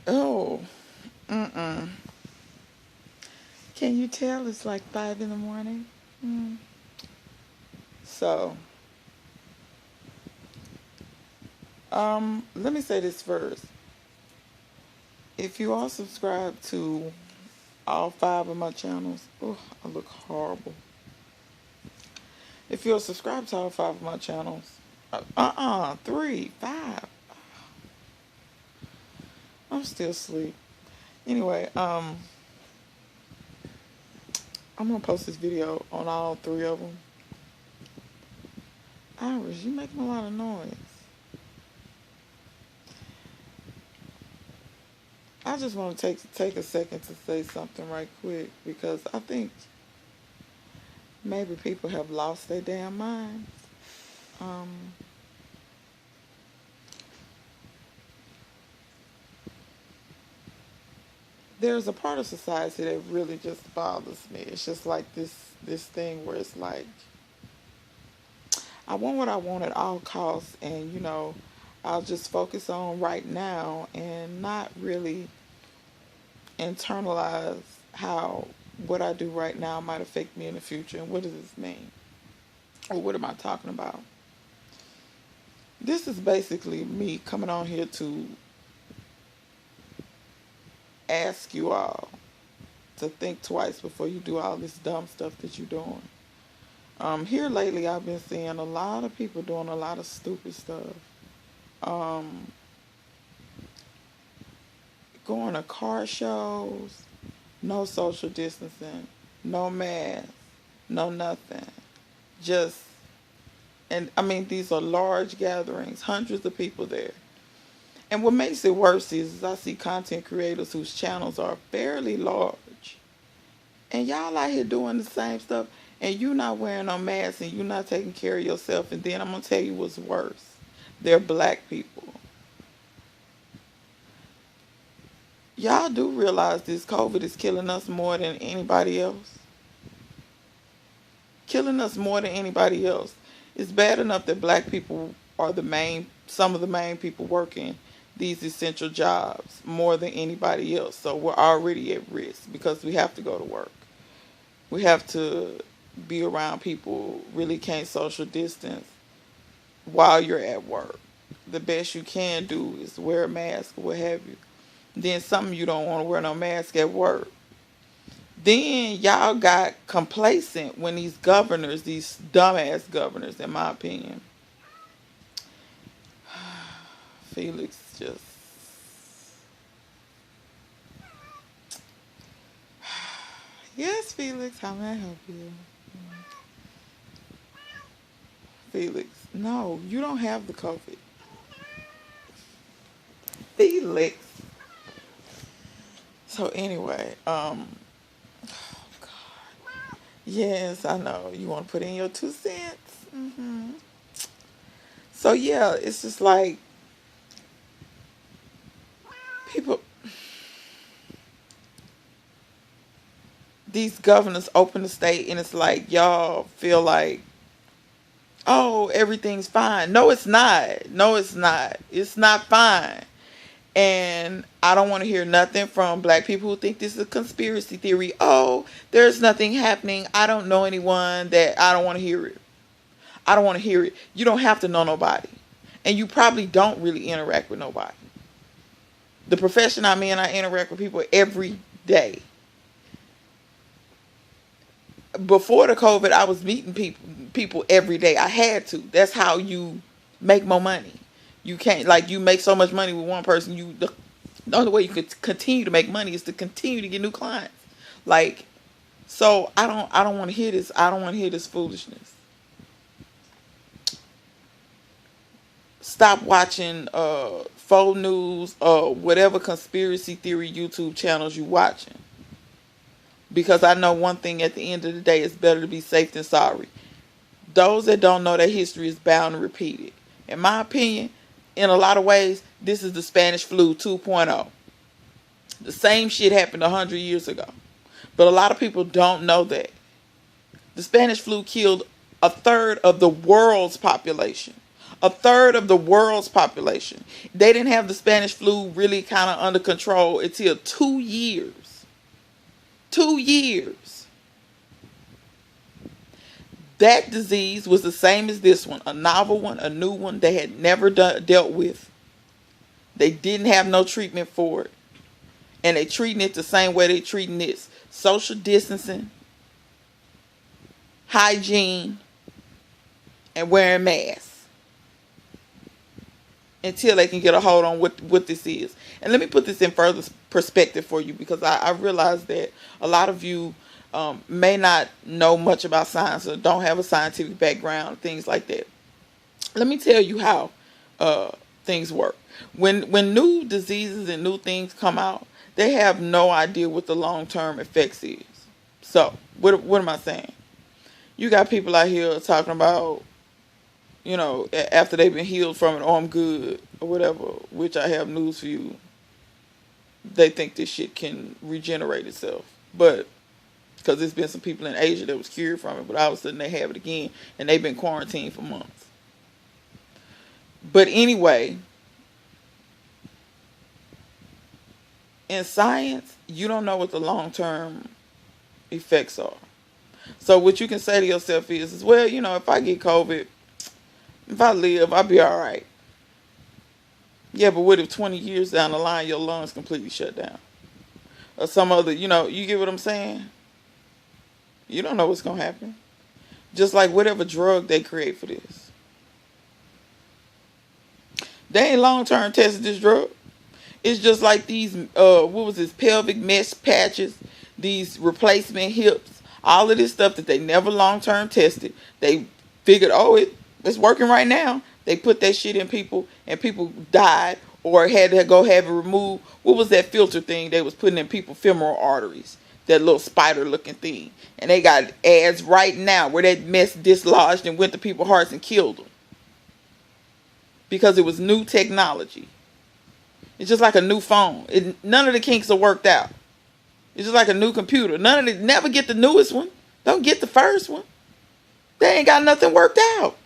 Oh, can you tell it's like 5 in the morning? Mm. So, let me say this first. If you all subscribe to all 5 of my channels, oh, I look horrible. If you'll subscribe to all 5 of my channels, 3, 5. I'm still asleep. Anyway, I'm gonna post this video on all 3 of them. Iris, you making a lot of noise. I just want to take a second to say something right quick because I think maybe people have lost their damn minds. Um, there's a part of society that really just bothers me. It's just like this thing where it's like I want what I want at all costs, and I'll just focus on right now and not really internalize how what I do right now might affect me in the future, and what does this mean, or what am I talking about? This is basically me coming on here to ask you all to think twice before you do all this dumb stuff that you're doing. Here lately, I've been seeing a lot of people doing a lot of stupid stuff. Um, Going to car shows, no social distancing, no mask, no nothing. Just, and I mean, these are large gatherings, hundreds of people there. And what makes it worse is I see content creators whose channels are fairly large. And y'all out here doing the same stuff, and you not wearing no mask, and you not taking care of yourself. And then I'm going to tell you what's worse. They're black people. Y'all do realize this COVID is killing us more than anybody else? Killing us more than anybody else. It's bad enough that black people are some of the main people working these essential jobs more than anybody else. So we're already at risk because we have to go to work. We have to be around people, really can't social distance while you're at work. The best you can do is wear a mask or what have you. Then something you don't want to wear no mask at work. Then y'all got complacent when these governors, these dumbass governors, in my opinion. Felix just... Yes, Felix, how may I help you? Felix, no, you don't have the COVID. Felix. So anyway, oh God. Yes, I know. You want to put in your 2 cents? So yeah, it's just like people, these governors open the state and it's like y'all feel like, oh, everything's fine. No, it's not. No, it's not. It's not fine. And I don't want to hear nothing from black people who think this is a conspiracy theory. Oh, there's nothing happening. I don't know anyone. That I don't want to hear it. I don't want to hear it. You don't have to know nobody. And you probably don't really interact with nobody. The profession I'm in, I interact with people every day. Before the COVID, I was meeting people every day. I had to. That's how you make more money. You can't, like, you make so much money with one person. The only way you could continue to make money is to continue to get new clients. Like, so I don't want to hear this. I don't want to hear this foolishness. Stop watching faux news or whatever conspiracy theory YouTube channels you watching. Because I know one thing, at the end of the day, it's better to be safe than sorry. Those that don't know that history is bound to repeat it. In my opinion, in a lot of ways, this is the Spanish flu 2.0. The same shit happened 100 years ago. But a lot of people don't know that. The Spanish flu killed a third of the world's population. A third of the world's population. They didn't have the Spanish flu really kind of under control until 2 years. 2 years. That disease was the same as this one. A novel one, a new one they had never dealt with. They didn't have no treatment for it. And they treating it the same way they treating this. Social distancing, hygiene, and wearing masks. Until they can get a hold on what this is. And let me put this in further perspective for you, because I realize that a lot of you may not know much about science or don't have a scientific background, things like that. Let me tell you how things work. When new diseases and new things come out, they have no idea what the long-term effects is. So, what am I saying? You got people out here talking about, you know, after they've been healed from it, oh, I'm good, or whatever, which I have news for you. They think this shit can regenerate itself. But, because there's been some people in Asia that was cured from it, but all of a sudden they have it again, and they've been quarantined for months. But anyway, in science, you don't know what the long-term effects are. So what you can say to yourself is, well, you know, if I get COVID, if I live, I'll be all right. Yeah, but what if 20 years down the line, your lungs completely shut down? Or some other, you know, you get what I'm saying? You don't know what's going to happen. Just like whatever drug they create for this. They ain't long-term tested this drug. It's just like these, pelvic mesh patches, these replacement hips, all of this stuff that they never long-term tested. They figured, oh, it's working right now. They put that shit in people, and people died or had to go have it removed. What was that filter thing they was putting in people's femoral arteries? That little spider-looking thing. And they got ads right now where that mess dislodged and went to people's hearts and killed them. Because it was new technology. It's just like a new phone. None of the kinks are worked out. It's just like a new computer. Never get the newest one. Don't get the first one. They ain't got nothing worked out.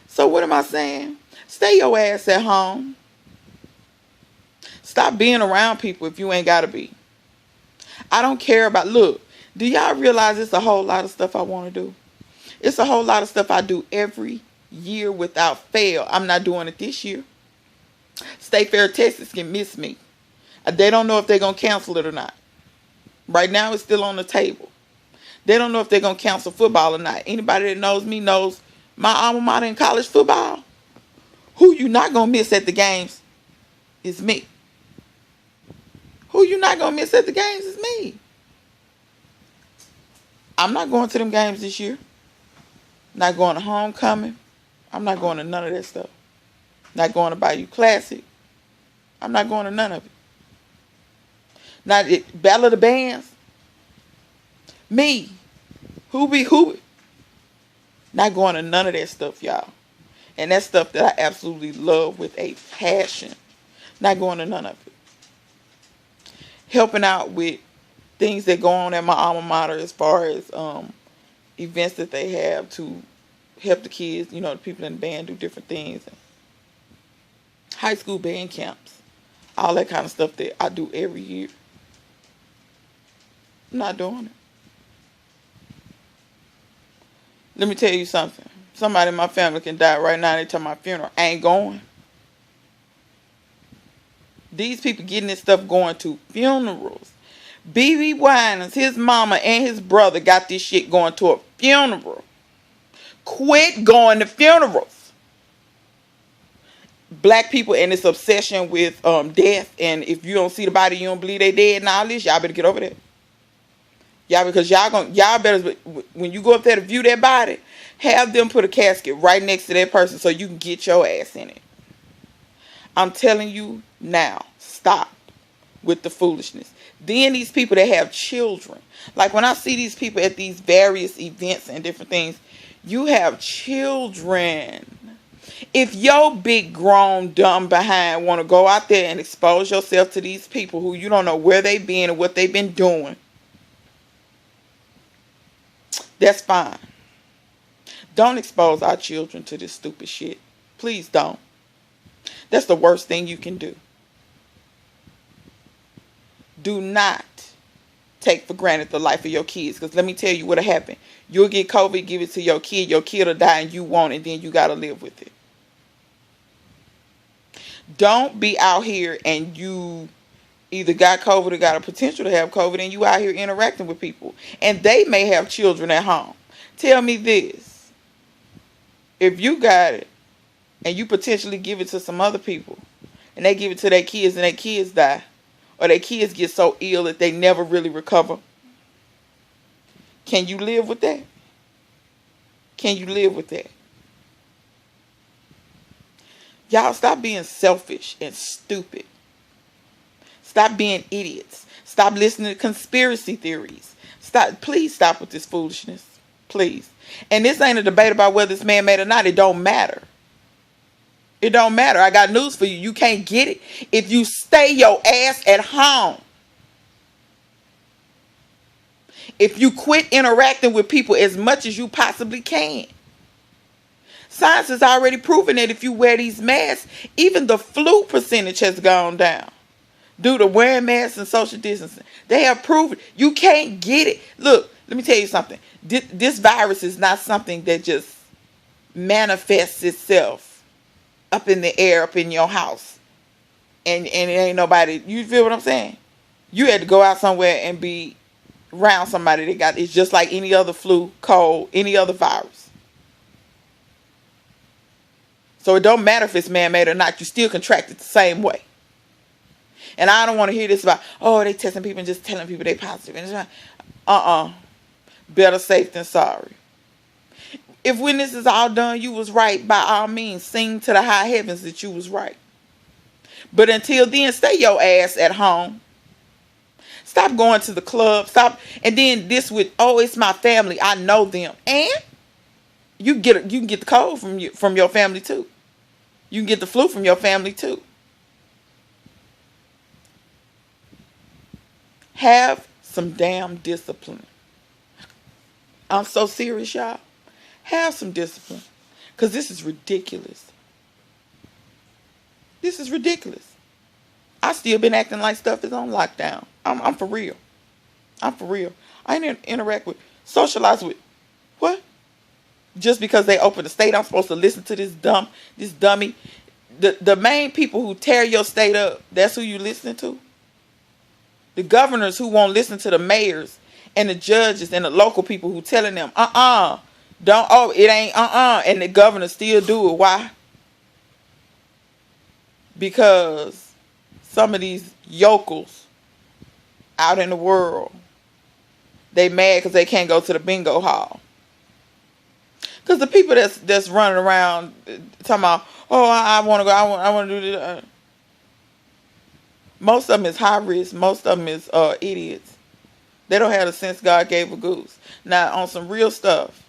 So what am I saying? Stay your ass at home. Stop being around people if you ain't got to be. I don't care about, look, do y'all realize it's a whole lot of stuff I want to do? It's a whole lot of stuff I do every year without fail. I'm not doing it this year. State Fair, Texas can miss me. They don't know if they're going to cancel it or not. Right now it's still on the table. They don't know if they're going to cancel football or not. Anybody that knows me knows my alma mater in college football. Who you not going to miss at the games is me. Who you not going to miss at the games is me. I'm not going to them games this year. Not going to homecoming. I'm not going to none of that stuff. Not going to Bayou Classic. I'm not going to none of it. Not Battle of the Bands. Me. Who? Not going to none of that stuff, y'all. And that's stuff that I absolutely love with a passion. Not going to none of it. Helping out with things that go on at my alma mater as far as events that they have to help the kids, you know, the people in the band do different things. High school band camps. All that kind of stuff that I do every year. I'm not doing it. Let me tell you something. Somebody in my family can die right now. They tell my funeral. I ain't going. These people getting this stuff going to funerals. B.B. Winans, his mama and his brother got this shit going to a funeral. Quit going to funerals. Black people and this obsession with death, and if you don't see the body, you don't believe they dead and all this, y'all better get over that. Y'all, because y'all better, when you go up there to view that body, have them put a casket right next to that person so you can get your ass in it. I'm telling you now, stop with the foolishness. Then these people that have children, like when I see these people at these various events and different things, you have children. If your big grown dumb behind want to go out there and expose yourself to these people who you don't know where they've been and what they've been doing, that's fine. Don't expose our children to this stupid shit. Please don't. That's the worst thing you can do. Do not take for granted the life of your kids. Because let me tell you what'll happen. You'll get COVID, give it to your kid will die, and you won't, and then you got to live with it. Don't be out here and you either got COVID or got a potential to have COVID, and you out here interacting with people. And they may have children at home. Tell me this. If you got it, and you potentially give it to some other people, and they give it to their kids, and their kids die, or their kids get so ill that they never really recover, can you live with that? Can you live with that? Y'all, stop being selfish and stupid. Stop being idiots. Stop listening to conspiracy theories. Please stop with this foolishness. Please. And this ain't a debate about whether it's man-made or not. It don't matter. It don't matter. I got news for you. You can't get it if you stay your ass at home. If you quit interacting with people as much as you possibly can. Science has already proven that if you wear these masks, even the flu percentage has gone down due to wearing masks and social distancing. They have proven you can't get it. Look, let me tell you something. This virus is not something that just manifests itself up in the air, up in your house. And it ain't nobody, you feel what I'm saying? You had to go out somewhere and be around somebody that got it. It's just like any other flu, cold, any other virus. So it don't matter if it's man-made or not. You still contract it the same way. And I don't want to hear this about, oh, they testing people and just telling people they positive. Better safe than sorry. If when this is all done, you was right, by all means, sing to the high heavens that you was right. But until then, stay your ass at home. Stop going to the club. Stop. And then this with, oh, it's my family. I know them. And you can get the cold from your family too. You can get the flu from your family too. Have some damn discipline. I'm so serious, y'all. Have some discipline. Because this is ridiculous. This is ridiculous. I still been acting like stuff is on lockdown. I'm for real. I'm for real. I didn't interact with, socialize with, what? Just because they open the state, I'm supposed to listen to this dummy. The main people who tear your state up, that's who you listening to? The governors who won't listen to the mayors and the judges and the local people who telling them, it ain't, and the governors still do it. Why? Because some of these yokels out in the world, they mad because they can't go to the bingo hall. Because the people that's running around talking about, oh, I want to go, I want to do this. Most of them is high risk. Most of them is idiots. They don't have the sense God gave a goose. Now, on some real stuff,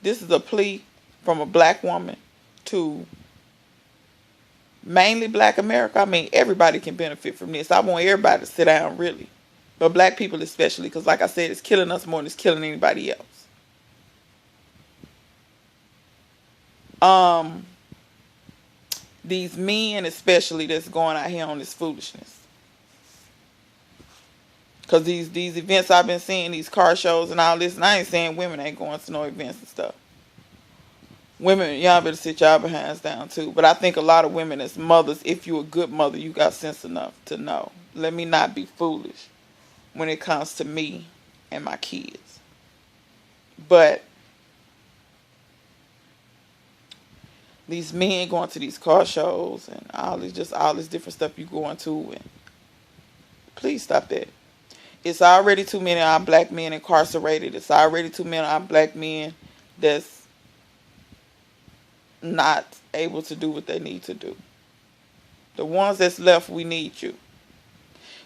this is a plea from a black woman to mainly black America. I mean, everybody can benefit from this. I want everybody to sit down, really. But black people especially, because like I said, it's killing us more than it's killing anybody else. These men especially that's going out here on this foolishness. Because these events I've been seeing, these car shows and all this, and I ain't saying women ain't going to no events and stuff. Women, y'all better sit y'all behinds down too. But I think a lot of women as mothers, if you're a good mother, you got sense enough to know. Let me not be foolish when it comes to me and my kids. But these men going to these car shows and all this different stuff you going to, and please stop that. It's already too many of our black men incarcerated. It's already too many of our black men that's not able to do what they need to do. The ones that's left, we need you.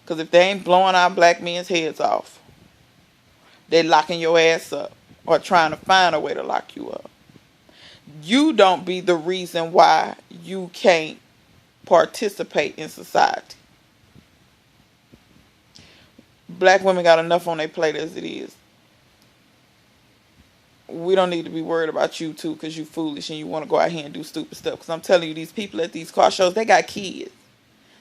Because if they ain't blowing our black men's heads off, they locking your ass up or trying to find a way to lock you up. You don't be the reason why you can't participate in society. Black women got enough on their plate as it is. we don't need to be worried about you too, because you foolish and you want to go out here and do stupid stuff. Because I'm telling you, these people at these car shows, they got kids.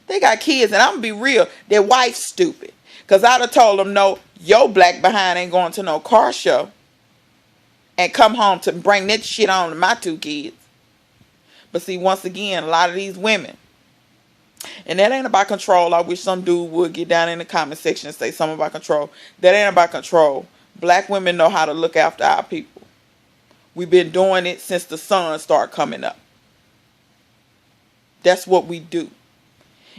They got kids, and I'm going to be real, their wife's stupid. Because I'd have told them, no, your black behind ain't going to no car show and come home to bring that shit on to my 2 kids. But see, once again, a lot of these women, and that ain't about control. I wish some dude would get down in the comment section and say something about control. That ain't about control. Black women know how to look after our people. We've been doing it since the sun started coming up. That's what we do.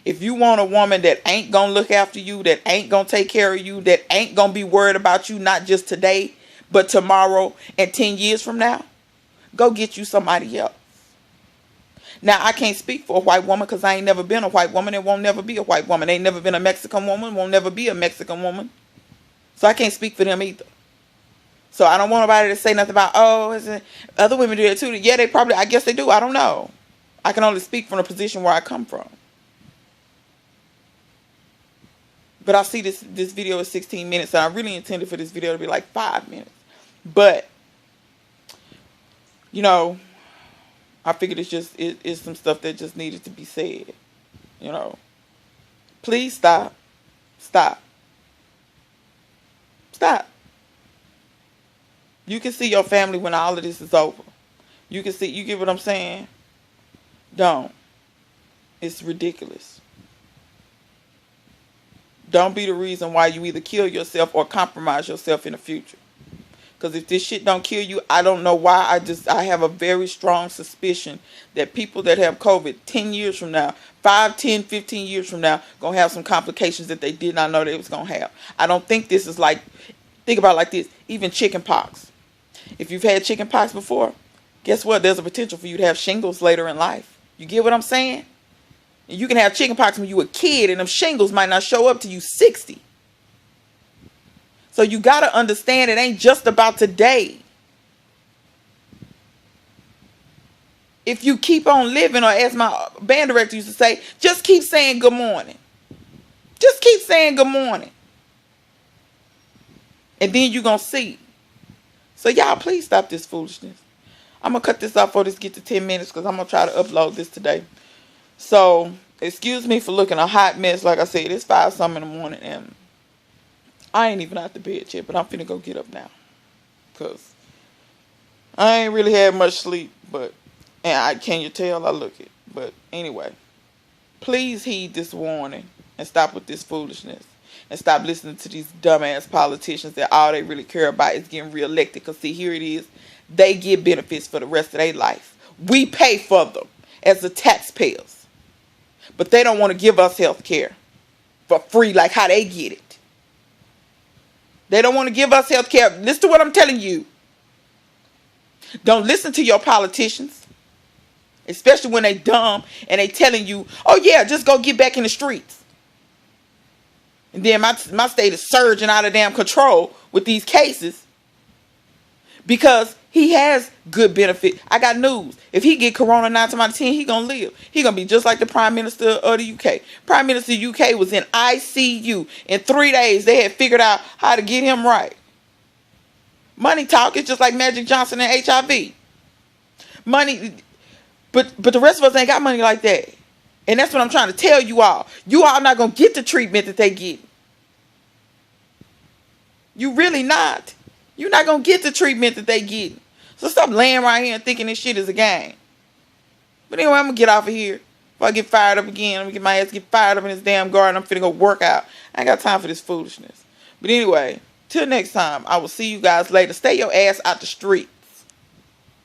If you want a woman that ain't going to look after you, that ain't going to take care of you, that ain't going to be worried about you, not just today, but tomorrow and 10 years from now, go get you somebody else. Now, I can't speak for a white woman because I ain't never been a white woman and won't never be a white woman. Ain't never been a Mexican woman, won't never be a Mexican woman. So I can't speak for them either. So I don't want nobody to say nothing about, oh, other women do that too. Yeah, they probably, I guess they do. I don't know. I can only speak from the position where I come from. But I see this video is 16 minutes, and I really intended for this video to be like 5 minutes. But, you know, I figured it's some stuff that just needed to be said. You know, please stop. Stop. Stop. You can see your family when all of this is over. You can see, you get what I'm saying? Don't. It's ridiculous. Don't be the reason why you either kill yourself or compromise yourself in the future. Because if this shit don't kill you, I don't know why. I have a very strong suspicion that people that have COVID 10 years from now, 5, 10, 15 years from now, going to have some complications that they did not know they was going to have. I don't think this is like, think about it like this, even chicken pox. If you've had chicken pox before, guess what? There's a potential for you to have shingles later in life. You get what I'm saying? You can have chicken pox when you were a kid, and them shingles might not show up till you 60. So you got to understand it ain't just about today. If you keep on living, or as my band director used to say, just keep saying good morning. Just keep saying good morning. And then you're going to see. So y'all, please stop this foolishness. I'm going to cut this off before this get to 10 minutes because I'm going to try to upload this today. So, excuse me for looking a hot mess. Like I said, it's 5 something in the morning and I ain't even out the bed yet, but I'm finna go get up now. Because I ain't really had much sleep, can you tell I look it. But anyway, please heed this warning and stop with this foolishness. And stop listening to these dumbass politicians that all they really care about is getting reelected. Because see, here it is. They get benefits for the rest of their life. We pay for them as the taxpayers. But they don't want to give us health care for free like how they get it. They don't want to give us health care. Listen to what I'm telling you. Don't listen to your politicians. Especially when they dumb and they telling you, oh yeah, just go get back in the streets. And then my state is surging out of damn control with these cases. Because he has good benefit. I got news. If he get corona 9 times out of 10, he gonna live. He gonna be just like the Prime Minister of the UK. Prime Minister of the UK was in ICU. In 3 days, they had figured out how to get him right. Money talk is just like Magic Johnson and HIV. Money, but the rest of us ain't got money like that. And that's what I'm trying to tell you all. You all not gonna get the treatment that they get. You really not. You're not going to get the treatment that they get. So stop laying right here and thinking this shit is a game. But anyway, I'm going to get off of here. If I get fired up again, I'm going to get my ass get fired up in this damn garden. I'm finna go work out. I ain't got time for this foolishness. But anyway, till next time, I will see you guys later. Stay your ass out the street.